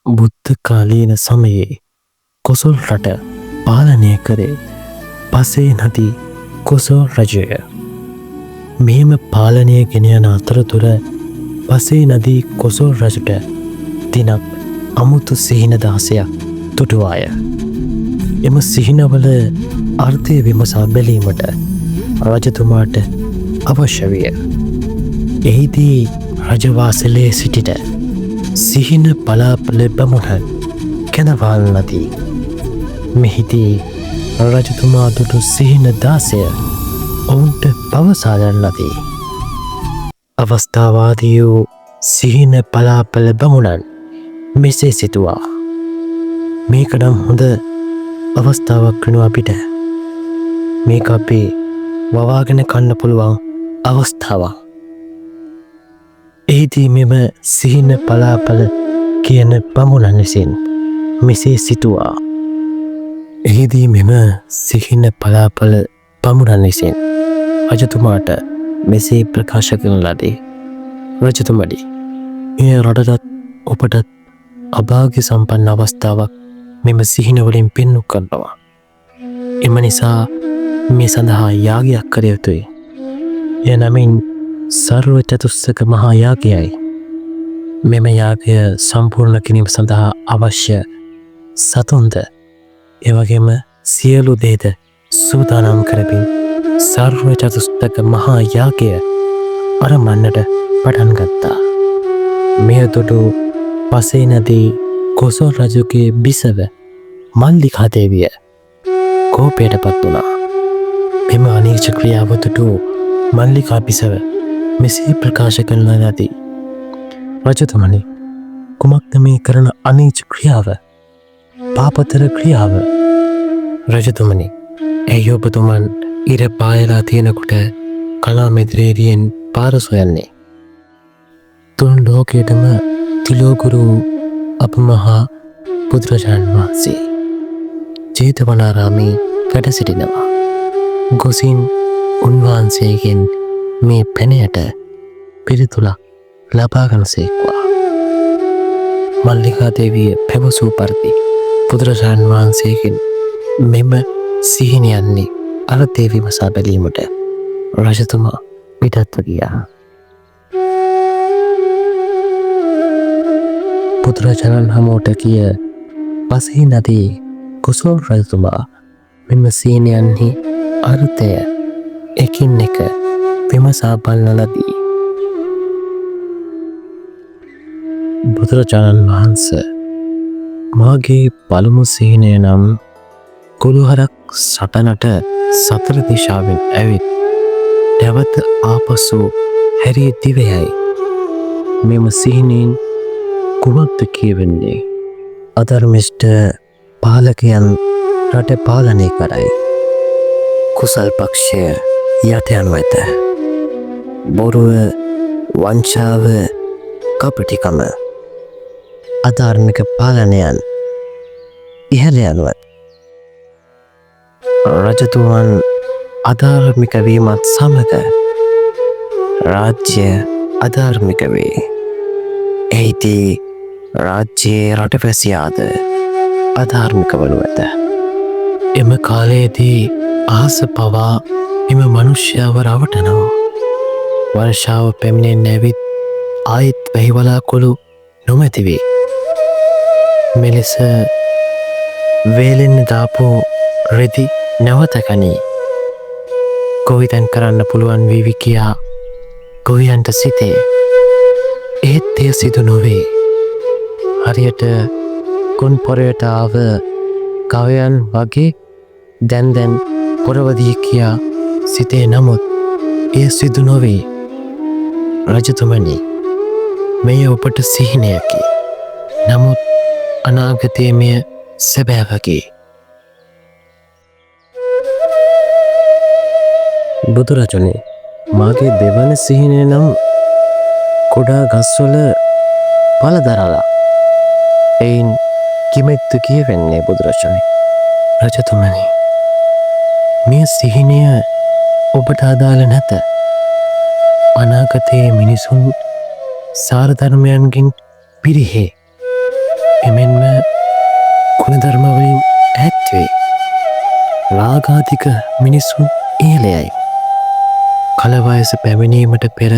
බුද්ධ කාලීන සමයේ කොසොල් රට පාලනය කරේ පසේ නදී කොසොල් රජය. මෙහෙම පාලනය ගෙන යන අතරතුර පසේ නදී කොසොල් රජට දිනක් අමුතු සිහින දාසයක් තුටුවාය. එම සිහිනවල අර්ථය විමසා බැලීමට රජතුමාට අවශ්‍ය විය. එහිදී රජවාසලේ සිටිට සිහින පලාපල බමුණන් කැඳවල් නදී. මෙහිදී රජතුමා දුටු සිහින දාසය ඔවුන්ට පවසාලන් නදී. අවස්ථාවාදී වූ සිහින පලාපල බමුණන් මෙසේ සිතුවා. මේක නම් හොඳ අවස්ථාවක් වනු අපිට. මේක අපි වවාගෙන කන්න පුළුවන් අවස්ථාවක්. එහිදී මෙම සිහින පලාපල කියන බමුණන් විසින් මෙසේ සිතුවා. එහිදී මෙම සිහින පලාපල බමුණන් විසින් රජතුමාට මෙසේ ප්‍රකාශ කරන ලදී. රජතුමනි, මේ රටටත් ඔබටත් අභාග්‍ය සම්පන්න අවස්ථාවක් මෙම සිහිනවලින් පෙන්නු කරනවා. එම නිසා මේ සඳහා යාගයක් කර යුතුයි. එය නමින් සර්ව චතුස්සක මහා යාගයයි. මෙම යාගය සම්පූර්ණ කිරීම සඳහා අවශ්‍ය සතුන්ද එවගේම සියලු දේද සූදානම් කරමින් සර්ව චතුස්තක මහා යාගය අරමන්නට පටන් ගත්තා. මෙය දුටු පසේ නදී කොසොල් රජුගේ බිසව මල්ලිකා දේවිය කෝපයට පත් වුණා. මෙම අනීච ක්‍රියාව දුටු මල්ලිකා බිසව මෙසේ ප්‍රකාශ කරන ලදී. රජතුමනි, කුමක්ද මේ කරන අනීච ක්‍රියාව? පාපතර ක්‍රියාව. රජතුමනි, ඇයි ඔබතුමන් ඉර පායලා තියෙනකොට කලා මෙදිරේරියෙන් පාර සොයන්නේ? තුන් ලෝකයටම තිලෝගුරු අප මහා බුදුරජාණන් වහන්සේ ජේතවනාරාමේ වැඩ සිටිනවා. ගොසින් උන්වහන්සේගෙන් මේ පැනයට පිළිතුලක් ලබාගනු සේක්වා. මල්ලිකා දේවිය පැවසූ පරිදි බුදුරජාණන් වහන්සේගෙන් මෙම සිහිනයන්නේ අර්ථය විමසා බැලීමට රජතුමා පිටත්ව ගියා. බුදුරජාණන් හමුවට ගිය පසේ නදී කොසොල් රජතුමා මෙම සිහිනයන්හි අර්ථය එකින් එක විමසා බලන ලදී. බුදුරජාණන් වහන්සේ, මාගේ පළමු සිහිනය නම් කුළුහරක් සටනට සතර දිශාවෙන් ඇවිත් නැවත ආපසු හැරී දිවයයි. මෙම සිහිනෙන් කුමක්ද කියවෙන්නේ? අධර්මිෂ්ඨ පාලකයන් රට පාලනය කරයි. කුසල් පක්ෂය යට යනු ඇත. බොරුව, වංචාව, කපටිකම, අධාර්මික පාලනයන් ඉහළ යනු ඇත. රජතුමන් අධාර්මික වීමත් සමග රාජ්‍ය අධාර්මික වේ. එහිදී රාජ්‍යයේ රටවැසියාද අධාර්මික වනු ඇත. එම කාලයේදී අහස පවා එම මනුෂ්‍යව රවටනවා. වර්ෂාව පැමිණෙන් ඇවිත් ආයෙත් වැහිවලාකුළු නොමැතිවේ. මෙලෙස වේලෙන්න දාපු රෙදි නැවතකනී. ගොවිතැන් කරන්න පුළුවන් වීවි කියා ගොවියන්ට සිතේ. ඒත් එය සිදු නොවේ. හරියට කුන් පොරයට ආව ගවයන් වගේ දැන් පොරවදී කියා සිතේ. නමුත් එය සිදු නොවේ. රජතුමනි, මෙය ඔබට සිහිනයකි. නමුත් අනාගතයේ මෙය සැබෑවකි. බුදුරජුනි, මාගේ දෙවන සිහිනය නම් කුඩා ගස්වල පලදරලා. එයින් කිමෙත්තු කියවෙන්නේ බුදුරජුනි? රජතුමනි, මේ සිහිනය ඔබට අදාළ නැත. අනාගතයේ මිනිසුන් සාරධර්මයන්ගෙන් පිරිහේ. එමෙන්ම ගුණධර්මවලින් ඈත්වේ. රාගාධික මිනිසුන් ඉහළයයි. කලවයස පැමිණීමට පෙර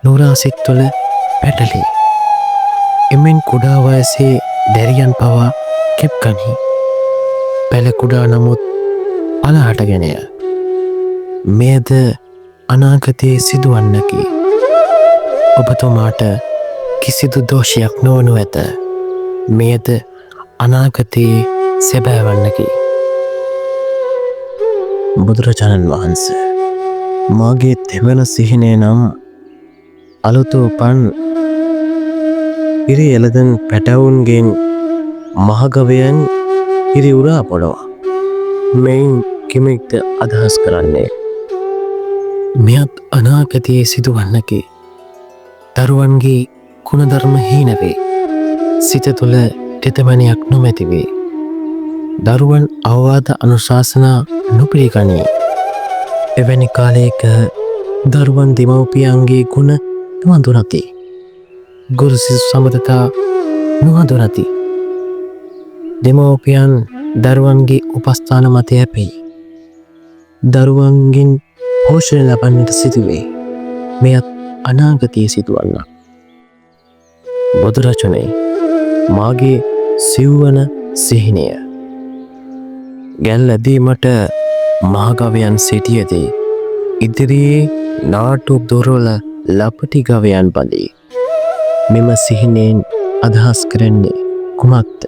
නුරාසිත් තුළ පැටලී. එමෙන් කුඩා වයසේ දැරියන් පවා කෙප්කනි. පැල කුඩා නමුත් අලහටගෙනය. මෙයද අනාගතයේ සිදුවන්නකි. ඔබතුමාට කිසිදු දෝෂයක් නොවනු ඇත. මෙයද අනාගතයේ සැබෑවන්නකි. බුදුරජාණන් වහන්සේ මාගේ තෙවන සිහිනය නම් අලුත උපන් ඉරි එළදන් පැටවුන්ගෙන් මහගවයන් ඉරි උරා පොළොවා. මෙයින් කිමෙක්ද අදහස් කරන්නේ. මෙයත් අනාගතයේ සිදුවන්නකි. දරුවන්ගේ ගුණධර්ම හීනවේ. සිත තුළ තෙතමනයක් නොමැතිවේ. දරුවන් අවවාද අනුශාසනා නොපිළිගනී. එවැනි කාලයක දරුවන් දෙමව්පියන්ගේ ගුණ නොහඳුනති. ගුරු සිසු සබඳතා නොහඳුනති. දෙමව්පියන් දරුවන්ගේ උපස්ථාන මත යැපෙයි. දරුවන්ගෙන් පෝෂණය ලබන්නට සිදුවේ. මෙයත් අනාගතයේ සිදුවන්න. බුදුරජාණන් මාගේ සිව්වන සිහිනය. ගැල් ඇදීමට මහගවයන් සිටියදී ඉදිරියේ නාටුක් දොරවල ලපටි ගවයන් බඳී. මෙම සිහිනයෙන් අදහස් කරන්නේ කුමක්ද?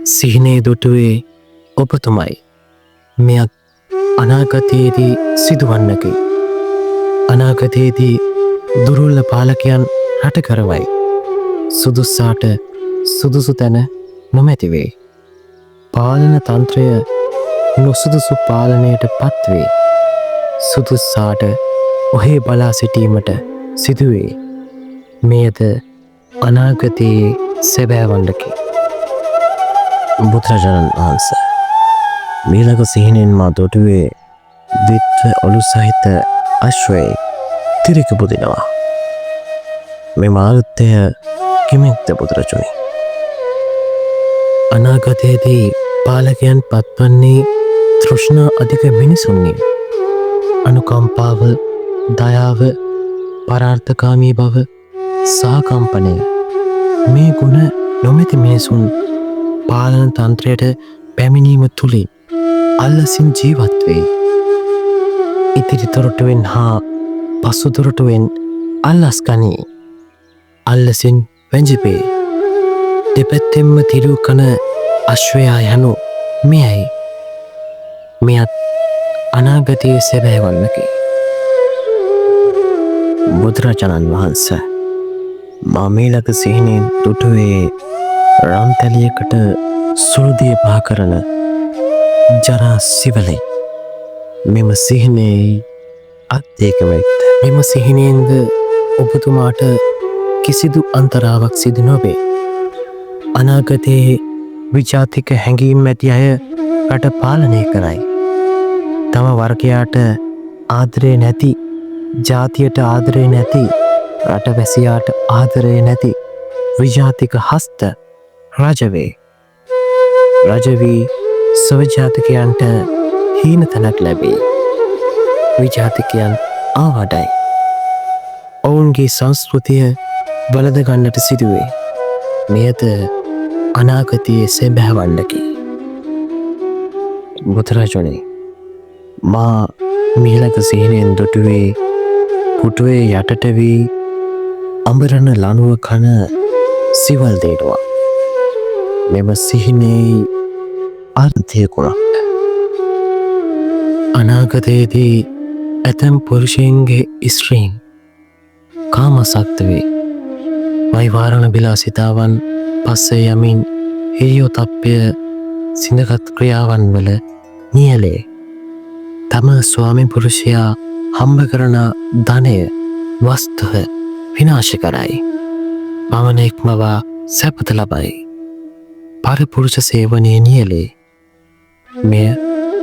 සිහිනේ දුටුවේ ඔබතුමයි. මෙයක් අනාගතයේදී සිදුවන්නකි. අනාගතයේදී දුර්වල පාලකයන් රට කරවයි. සුදුස්සාට සුදුසු තැන නොමැතිවේ. පාලන තන්ත්‍රය නොසුදුසු පාලනයට පත්වේ. සුදුස්සාට ඔහේ බලා සිටීමට සිදුවේ. මෙයද අනාගතයේ සැබෑවන්නකි. බුදුරජාණන් වහන්සේ මීළඟ සිහිනෙන් මා දොටුවේ දිත්ව ඔලු සහිත අශ්වයේ තිරික පුදිනවා. මේ මාරුත්තය කිමෙක්ද බුදුරජුනි? අනාගතයේදී පාලකයන් පත්වන්නේ තෘෂ්ණා අධික මිනිසුන්ය. අනුකම්පාව, දයාව, පරාර්ථකාමී බව, සහකම්පනය මේ ගුණ නොමැති මිනිසුන් පාලන තන්ත්‍රයට පැමිණීම තුළින් අල්ලසින් ජීවත් වේ. ඉතිරි තොරටුවෙන් හා පසු තොරටුවෙන් අල්ලස් ගනී. අල්ලසින් වැජිපේ. දෙපැත්තෙන්ම තිරු කන අශ්වයා යනු මෙයයි. මෙයත් අනාගතයේ සැබෑවන්නකි. බුදුරජාණන් වහන්සේ මා මීළඟ සිහිනෙන් දුටුවේ රන්තැලියකට සුළුදිය පහ කරන ජරා සිවලයි. මෙම සිහිනේ අත්දේකමෙක්ද? මෙම සිහිනයෙන්ද ඔබතුමාට කිසිදු අන්තරාවක් සිදු නොවේ. අනාගතයේ විජාතික හැඟීම් ඇති අය රට පාලනය කරයි. තම වර්ගයාට ආදරය නැති, ජාතියට ආදරය නැති, රටවැසියාට ආදරය නැති විජාතික හස්ත රජවේ. රජවී ස්වජාතිකයන්ට හීන තැනක් ලැබේ. විජාතිකයන් ආවඩයි. ඔවුන්ගේ සංස්කෘතිය බලදගන්නට සිදුවේ. මෙයද අනාගතයේ සැබෑවන්නකි. බුදුරජාණන් මා මීළඟ සිහිනෙන් දුටුවේ පුටුවේ යටට වී අඹරන ලනුව කන සිවල් දේටුවා. මෙම සිහිනේ අර්ථය කුමක්ද? අනාගතයේදී ඇතැම් පුරුෂයන්ගේ ස්ත්‍රීන් කාමසක්ත වේ. වෛවාරණ විලාසිතාවන් පස්සේ යමින් හිරියොතප්පය සිඳගත් ක්‍රියාවන් වල නියැලේ. තම ස්වාමි පුරුෂයා හම්බ කරන ධනය, වස්තුව විනාශ කරයි. පමණෙක්මවා සැපත ලබයි. පරපුරුෂ සේවනය නියැලේ. මෙය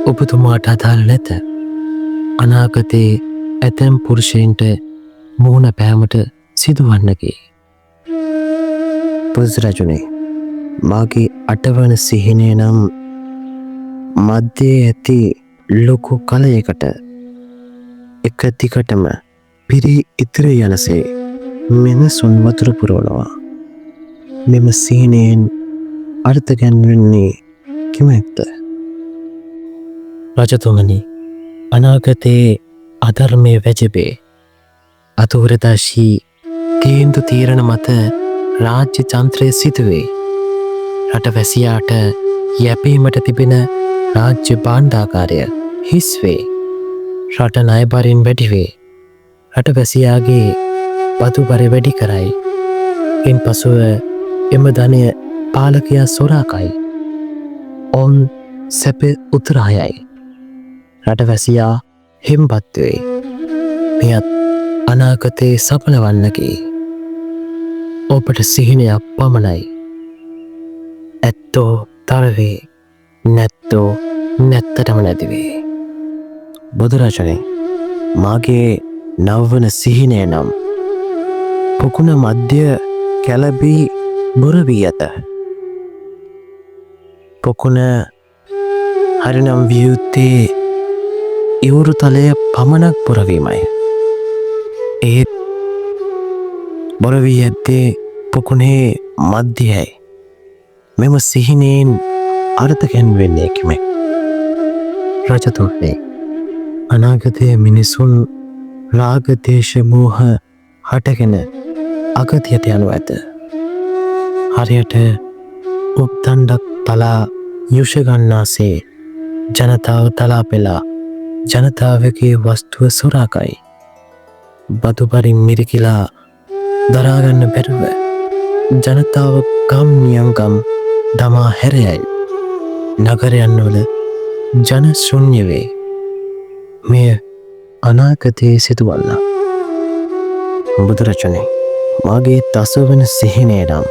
ඔබතුමාට අදාළ නැත. අනාගතයේ ඇතැම් පුරුෂයන්ට මුහුණ පෑමට සිදුවන්නකි. පුදුරජුනේ මාගේ අටවන සිහිනය නම් මධ්‍යයේ ඇති ලොකු කලයකට එක දිගටම පිරී ඉතිරී යනසේ මිනිසුන් වතුර පුරවනවා. මෙම සිහිනයෙන් අර්ථ ගැන්වෙන්නේ කිමෙක්ද? රජතුමනි, අනාගතයේ අධර්මයේ වැජබේ අතුරදර්ශී තීන්දු තීරණ මත රාජ්‍ය තන්ත්‍රය සිදුවේ. රටවැසියාට යැපීමට තිබෙන රාජ්‍ය භාණ්ඩාගාරය හිස්වේ. රට ණයබරින් වැඩිවේ. රටවැසියාගේ බදු බර වැඩි කරයි. ඉන් පසුව එම ධනය පාලකයා සොරාකයි. ඔවුන් සැප උත්තරායයි. රටවැසියා හෙම්බත් වේ. මෙයත් අනාගතයේ සඵල වන්නකි. ඔබට සිහිනයක් පමණයි. ඇත්තෝ තරවේ, නැත්තෝ නැත්තටම නැතිවේ. බුදුරජාණන්, මාගේ නවවන සිහිනය නම් පොකුණ මධ්‍ය කැලබී බොරවී ඇත. පොකුණ හරිනම් වියුත්තේ ඉවුරු තලය පමණක් බොරවීමයි. ඒත් බොරවී ඇත්තේ පොකුණේ මධ්‍යයයි. මෙම සිහිනයෙන් අර්ථ ගැන්වෙන්නේ කිමෙක්? රජතුමනි, අනාගතයේ මිනිසුන් රාග දේශ මෝහ හටගෙන අගතියට යනු ඇත. හරියට උප්දණ්ඩක් තලා යුෂ ගන්නාසේ ජනතාව තලා පෙලා ජනතාවගේ වස්තුව සොරාකයි. බදු බරින් මිරිකිලා දරාගන්න බැරුව ජනතාව ගම් නියංගම් දමා හැරයයි. නගරයන් වල ජන ශුන්‍ය වේ. මෙය අනාගතයේ සිදුවන්න. බුදුරජාණන්, මාගේ දසවන සිහිනය නම්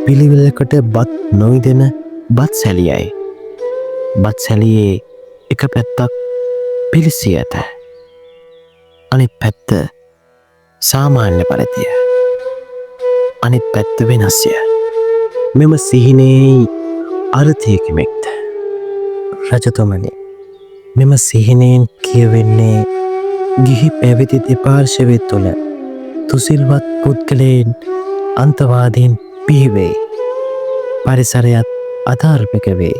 පිළිවෙලකට බත් නොයිදෙන බත් සැලියයි. බත් සැලියේ එක පැත්තක් පිලිසී ඇත. අනිත් පැත්ත සාමාන්‍ය පරිදිය. අනිත් පැත්ත වෙනස්ය. මෙම සිහිනයේ අර්ථය කිමෙක්ද? රජතුමනි, මෙම සිහිනයෙන් කියවෙන්නේ ගිහි පැවිදි දෙපාර්ශවය තුළ තුසිල්වත් පුද්ගලයන් අන්තවාදීන් පිහිවේ. පරිසරයත් අධාර්මික වේ.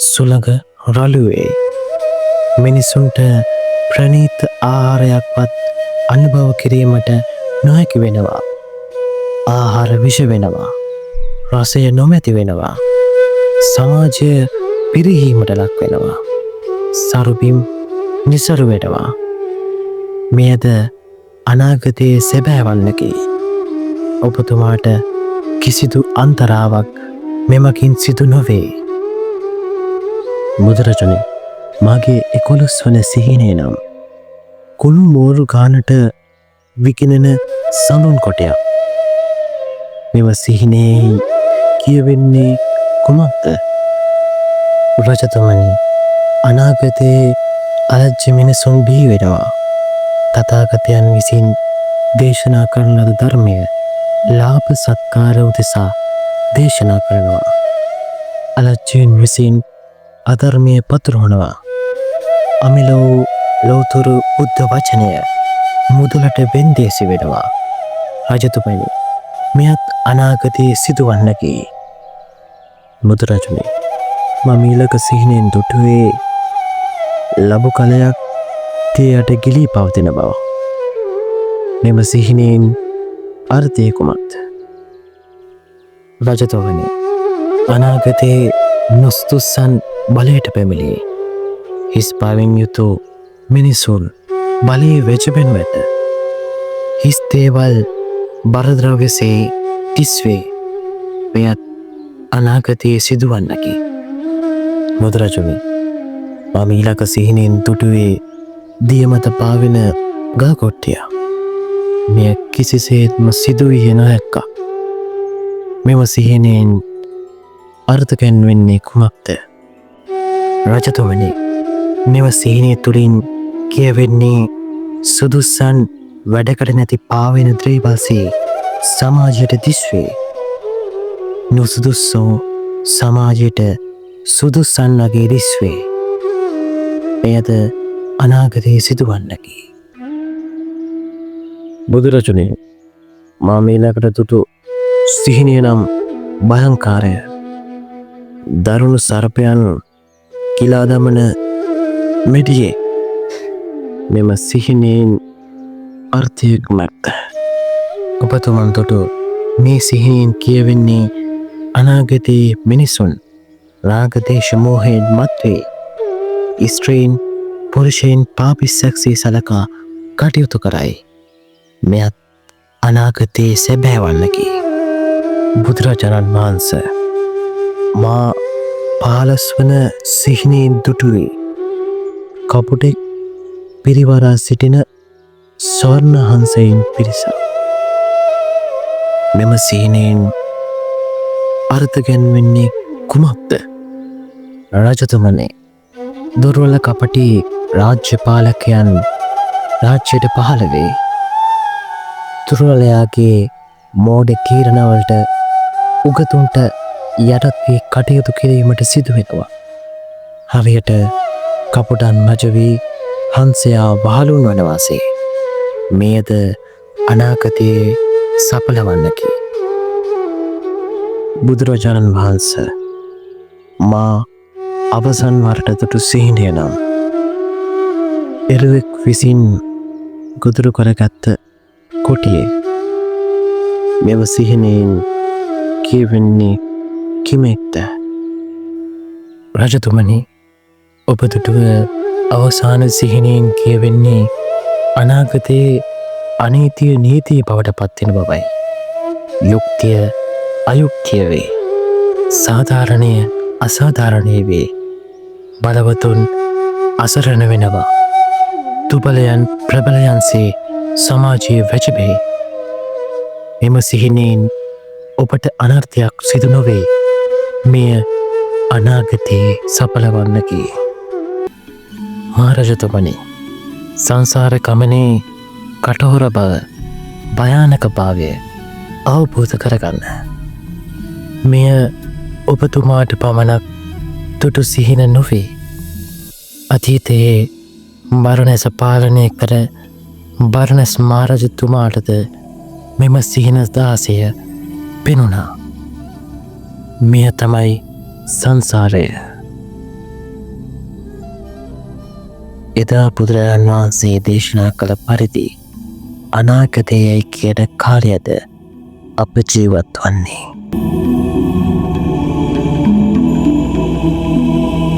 සුළඟ රළුවේ. මිනිසුන්ට ප්‍රණීත ආහාරයක්වත් අනුභව කිරීමට නොහැකි වෙනවා. ආහාර විෂ වෙනවා. රසය නොමැති වෙනවා. සමාජය පිරිහීමට ලක් වෙනවා. සරුබිම් නිසරු වෙනවා. මෙයද අනාගතයේ සැබෑවන්නකි. ඔබතුමාට කිසිදු අන්තරාවක් මෙමකින් සිදු නොවේ. බුදුරජාණන්, මාගේ 11 වන සිහිනය නම් කුණු මෝරු ගානට විකිනෙන සඳුන් කොටයක්. මෙම සිහිනයේ කියවෙන්නේ කුමක්ද? රජතුමනි, අනාගතයේ අලජ්‍ය මිනිසුන් බිහි වෙනවා. තථාගතයන් විසින් දේශනා කරන ලද ධර්මය ලාභ සත්කාර උදෙසා දේශනා කරනවා. අලජ්‍යයන් විසින් අධර්මය පතුරවනවා. අමිලෝ ලෝතුරු බුද්ධ වචනය මුදුලට වෙන්දේසි වෙනවා. රජතුමනි, මෙයත් අනාගතයේ සිදුවන්නකි. බුදුරජාණන්, මම ඊළඟ සිහිනෙන් දුටුවේ ලබු කලයක් තියට ගිලී පවතින බව. මෙම සිහිනෙන් අර්ථය කුමක්ද? රජතුමනි, අනාගතයේ නොස්තුස්සන් බලයට පැමිණේ. හිස් පාවෙන් යුතු මිනිසුන් බලයේ වැජබෙනු ඇත. හිස් දේවල් බරද්‍රව්‍යසේ තිස්වේ. මෙයත් අනාගතයේ සිදුවන්නකි. බුදුරජාණන්, මම ඊළඟ සිහිනෙන් දුටුවේ දියමත පාවෙන ගල් කොට්ටිය. මෙය කිසිසේත්ම සිදුවිය නොහැක්කක්. මෙම සිහිනෙන් අර්ථ ගැන්වෙන්නේ කුමක්ද? රජතුමනි, මෙම සිහිනය තුළින් කියවෙන්නේ සුදුස්සන් වැඩකට නැති පාවෙන ද්‍රේවල්සේ සමාජයට දිස්වේ. නුසුදුස්සෝ සමාජයට සුදුස්සන්නගේ දිස්වේ. එයද අනාගතයේ සිදුවන්නකි. බුදුරජුනේ මා මේලකට තුතු සිහිනය නම් භයංකාරය දරුණු සර්පයන් කිලා දමන මෙඩියේ මෙම සිහිනයෙන් අර්ථයක් මැක්ත. ඔබතුමන් තොටු මේ සිහිනයෙන් කියවෙන්නේ අනාගතයේ මිනිසුන් රාගදේශ මෝහයෙන් මත්වේ ස්ත්‍රීන් පුරුෂයෙන් පාපිස්සක්සේ සලකා කටයුතු කරයි. මෙයත් අනාගතයේ සැබෑවන්නකි. බුදුරජාණන් වහන්සේ මා 15 වන සිහිනයෙන් දුටුවේ කපුටෙක් පිරිවරා සිටින ස්වර්ණ හංසයින් පිරිසක්. මෙම සිහිනයෙන් අර්ථ ගැන්වෙන්නේ කුමක්ද? රජතුමනි, දුර්වල කපටි රාජ්‍ය පාලකයන් රාජ්‍යයට පහළ වේ. දුර්වලයාගේ මෝඩ කීරණවලට උගතුන්ට යටත් වී කටයුතු කිරීමට සිදු වෙනවා. හරියට කපුටන් මජ වී හංසයා වහලුන් වන වාසේ. මෙයද අනාගතයේ සඵලවන්නකි. බුදුරජාණන් වහන්සේ මා අවසන් වරට දුටු සිහිනය නම් එරුවෙක් විසින් ගොදුරු කරගත්ත කොටියේ. මෙව සිහිනයෙන් කියවෙන්නේ කිමෙක්ද? රජතුමනි, ඔබ දුටුව අවසාන සිහිනයෙන් කියවෙන්නේ අනාගතයේ අනීතිය නීතිය බවට පත්වෙන බවයි. යුක්තිය අයුක්තිය වේ. සාධාරණය අසාධාරණය වේ. බලවතුන් අසරණ වෙනවා. දුබලයන් ප්‍රබලයන්සේ සමාජයේ වැජබේ. එම සිහිනයෙන් ඔබට අනර්ථයක් සිදු නොවේ. මෙය අනාගතයේ සඵලවන්නකි. මහරජතුමනි, සංසාර ගමනේ කටහොර බව භයානක භාවය අවබෝධ කරගන්න. මෙය ඔබතුමාට පමණක් දුටු සිහින නොවේ. අතීතයේ බරණැස පාලනය කර බරණැස් මහරජතුමාටද මෙම සිහින 16 පෙනුණා. මෙය තමයි සංසාරය. එදා බුදුරජාණන් වහන්සේ දේශනා කළ පරිදි අනාගතයයි කියන කාලයද අප ජීවත් වන්නේ.